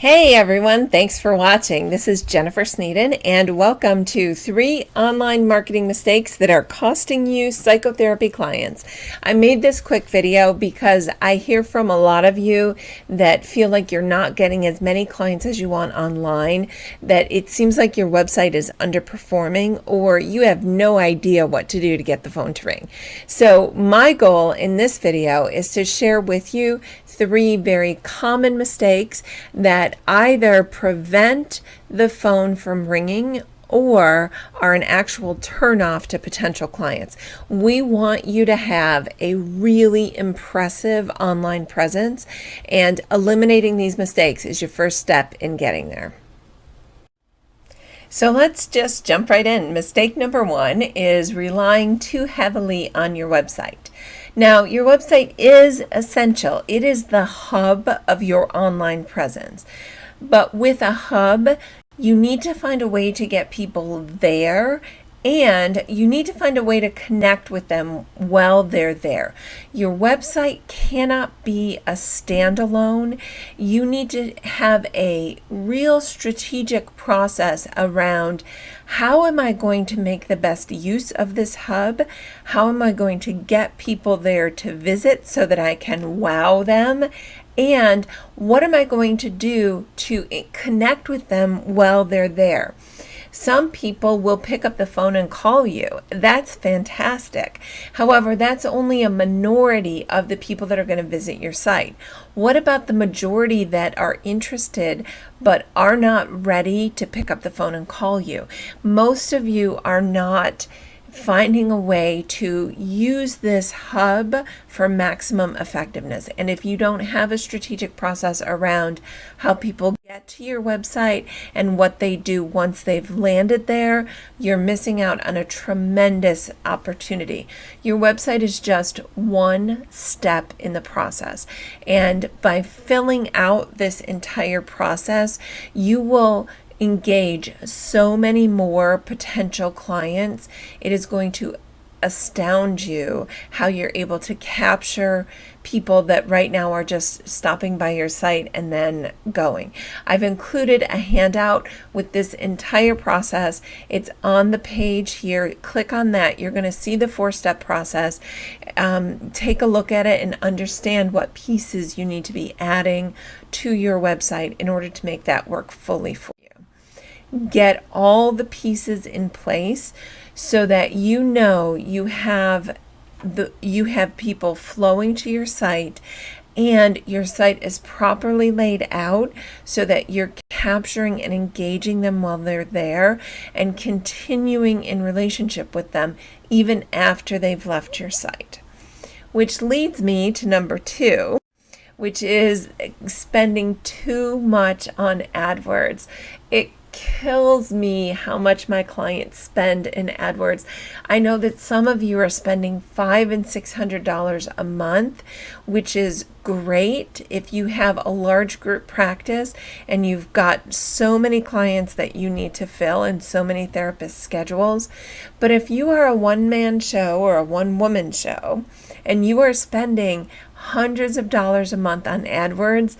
Hey everyone, thanks for watching. This is Jennifer Sneeden and welcome to 3 online marketing mistakes that are costing you psychotherapy clients. I made this quick video because I hear from a lot of you that feel like you're not getting as many clients as you want online, that it seems like your website is underperforming or you have no idea what to do to get the phone to ring. So my goal in this video is to share with you 3 very common mistakes that either prevent the phone from ringing or are an actual turnoff to potential clients. We want you to have a really impressive online presence, and eliminating these mistakes is your first step in getting there. So let's just jump right in. Mistake number 1 is relying too heavily on your website. Now, your website is essential. It is the hub of your online presence. But with a hub, you need to find a way to get people there, and you need to find a way to connect with them while they're there. Your website cannot be a standalone. You need to have a real strategic process around how am I going to make the best use of this hub? How am I going to get people there to visit so that I can wow them? And what am I going to do to connect with them while they're there? Some people will pick up the phone and call you. That's fantastic. However, that's only a minority of the people that are going to visit your site. What about the majority that are interested but are not ready to pick up the phone and call you? Most of you are not finding a way to use this hub for maximum effectiveness. And if you don't have a strategic process around how people get to your website and what they do once they've landed there, you're missing out on a tremendous opportunity. Your website is just one step in the process. And by filling out this entire process, you will engage so many more potential clients. It is going to astound you how you're able to capture people that right now are just stopping by your site and then going. I've included a handout with this entire process. It's on the page here. Click on that. You're going to see the 4-step process. Take a look at it and understand what pieces you need to be adding to your website in order to make that work fully for you. Get all the pieces in place so that you know you have people flowing to your site and your site is properly laid out so that you're capturing and engaging them while they're there and continuing in relationship with them even after they've left your site. Which leads me to number 2, which is spending too much on AdWords. It kills me how much my clients spend in AdWords. I know that some of you are spending $500 and $600 a month, which is great if you have a large group practice and you've got so many clients that you need to fill and so many therapist schedules. But if you are a one-man show or a one-woman show and you are spending hundreds of dollars a month on AdWords,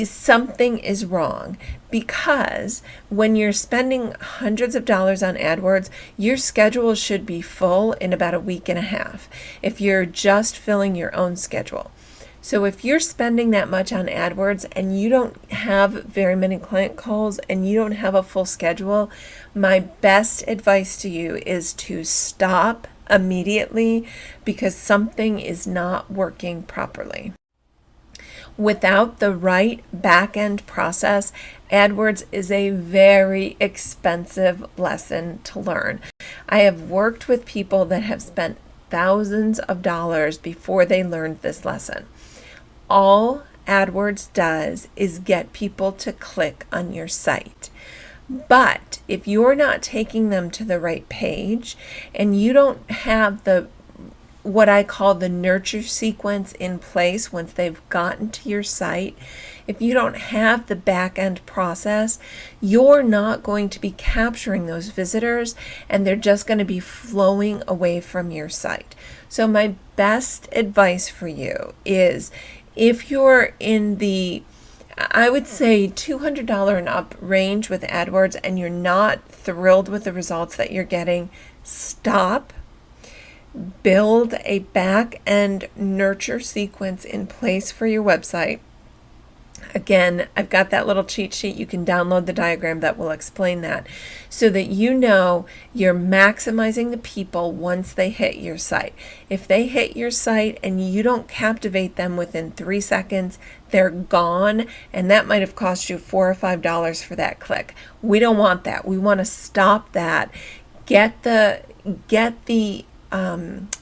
something is wrong, because when you're spending hundreds of dollars on AdWords, your schedule should be full in about a week and a half if you're just filling your own schedule. So if you're spending that much on AdWords and you don't have very many client calls and you don't have a full schedule, my best advice to you is to stop immediately, because something is not working properly. Without the right back-end process, AdWords is a very expensive lesson to learn. I have worked with people that have spent thousands of dollars before they learned this lesson. All AdWords does is get people to click on your site. But if you're not taking them to the right page and you don't have what I call the nurture sequence in place once they've gotten to your site, if you don't have the back end process, you're not going to be capturing those visitors and they're just going to be flowing away from your site. So my best advice for you is, if you're in the I would say $200 and up range with AdWords, and you're not thrilled with the results that you're getting, stop. Build a back end nurture sequence in place for your website. Again, I've got that little cheat sheet. You can download the diagram that will explain that, so that you know you're maximizing the people once they hit your site. If they hit your site and you don't captivate them within 3 seconds, they're gone, and that might have cost you $4 or $5 for that click. We don't want that. We want to stop that. Get the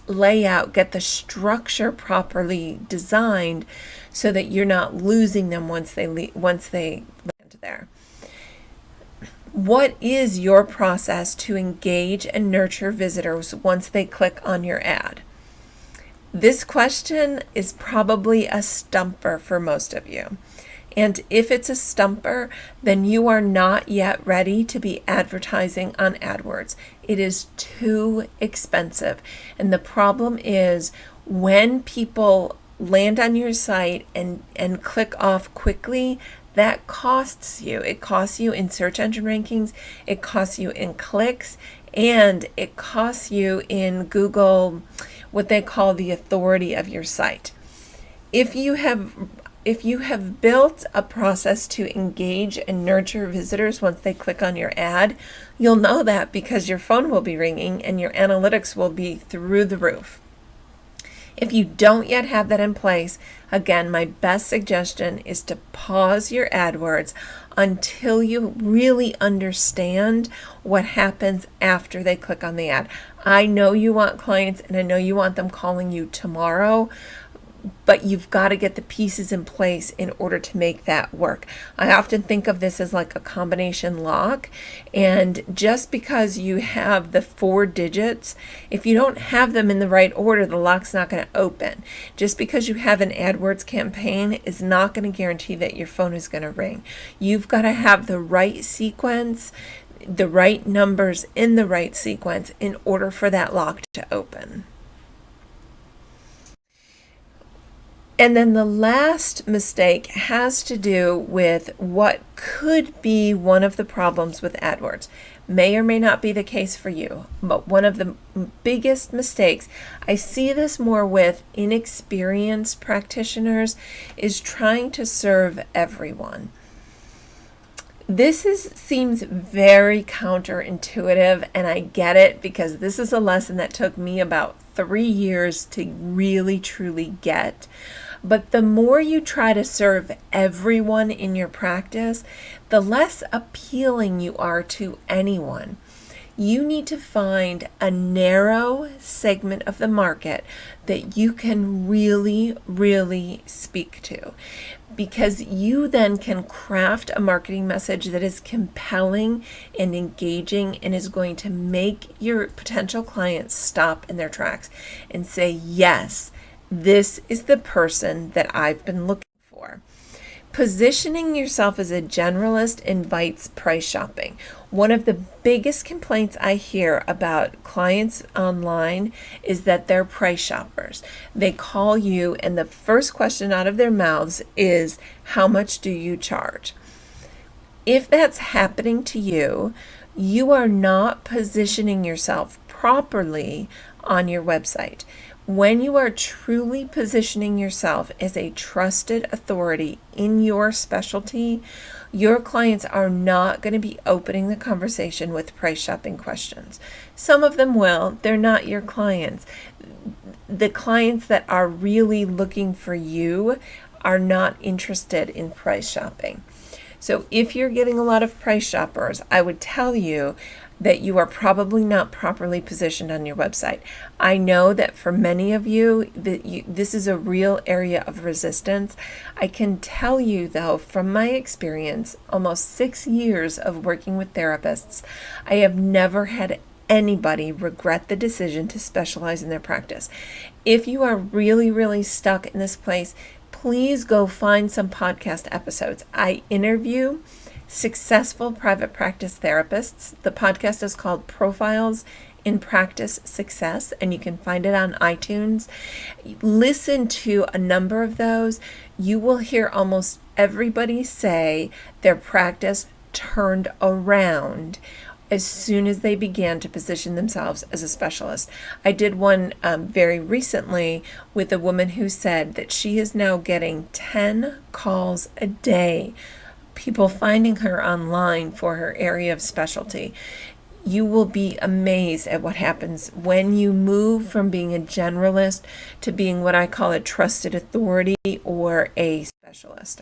layout, get the structure properly designed, so that you're not losing them once they land there. What is your process to engage and nurture visitors once they click on your ad? This question is probably a stumper for most of you. And if it's a stumper, then you are not yet ready to be advertising on AdWords. It is too expensive. And the problem is, when people land on your site and click off quickly, that costs you. It costs you in search engine rankings, it costs you in clicks, and it costs you in Google, what they call the authority of your site. If you have built a process to engage and nurture visitors once they click on your ad, you'll know that because your phone will be ringing and your analytics will be through the roof. If you don't yet have that in place, again, my best suggestion is to pause your AdWords until you really understand what happens after they click on the ad. I know you want clients, and I know you want them calling you tomorrow, but you've got to get the pieces in place in order to make that work. I often think of this as like a combination lock, and just because you have the 4 digits, if you don't have them in the right order, the lock's not going to open. Just because you have an AdWords campaign is not going to guarantee that your phone is going to ring. You've got to have the right sequence, the right numbers in the right sequence in order for that lock to open. And then the last mistake has to do with what could be one of the problems with AdWords. May or may not be the case for you, but one of the biggest mistakes, I see this more with inexperienced practitioners, is trying to serve everyone. This seems very counterintuitive, and I get it, because this is a lesson that took me about 3 years to really truly get. But the more you try to serve everyone in your practice, the less appealing you are to anyone. You need to find a narrow segment of the market that you can really, really speak to, because you then can craft a marketing message that is compelling and engaging and is going to make your potential clients stop in their tracks and say, yes, this is the person that I've been looking for. Positioning yourself as a generalist invites price shopping. One of the biggest complaints I hear about clients online is that they're price shoppers. They call you, and the first question out of their mouths is, how much do you charge? If that's happening to you, you are not positioning yourself properly on your website. When you are truly positioning yourself as a trusted authority in your specialty, your clients are not going to be opening the conversation with price shopping questions. Some of them will. They're not your clients. The clients that are really looking for you are not interested in price shopping. So if you're getting a lot of price shoppers, I would tell you that you are probably not properly positioned on your website. I know that for many of you, this is a real area of resistance. I can tell you, though, from my experience, almost 6 years of working with therapists, I have never had anybody regret the decision to specialize in their practice. If you are really, really stuck in this place, please go find some podcast episodes. I interview successful private practice therapists. The podcast is called Profiles in Practice Success, and you can find it on iTunes. Listen to a number of those. You will hear almost everybody say their practice turned around as soon as they began to position themselves as a specialist. I did one very recently with a woman who said that she is now getting 10 calls a day, people finding her online for her area of specialty. You will be amazed at what happens when you move from being a generalist to being what I call a trusted authority or a specialist.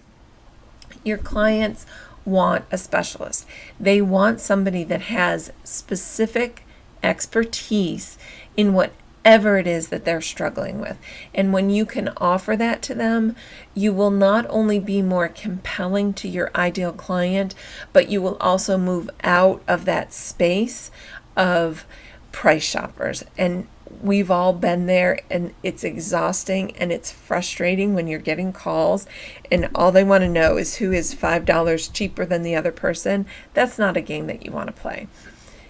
Your clients want a specialist. They want somebody that has specific expertise in whatever it is that they're struggling with. And when you can offer that to them, you will not only be more compelling to your ideal client, but you will also move out of that space of price shoppers. And we've all been there, and it's exhausting and it's frustrating when you're getting calls and all they want to know is who is $5 cheaper than the other person. That's not a game that you want to play.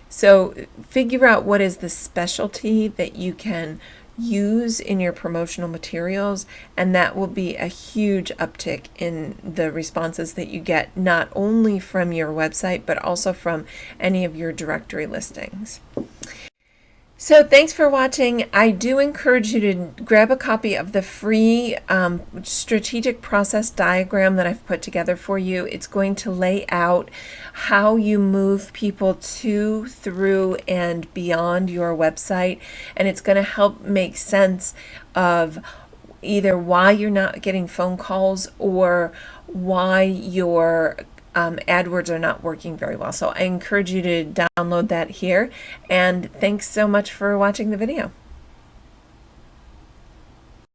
So figure out what is the specialty that you can use in your promotional materials, and that will be a huge uptick in the responses that you get, not only from your website, but also from any of your directory listings. So thanks for watching. I do encourage you to grab a copy of the free strategic process diagram that I've put together for you. It's going to lay out how you move people to, through, and beyond your website. And it's going to help make sense of either why you're not getting phone calls or why your AdWords are not working very well. So I encourage you to download that here, and thanks so much for watching the video.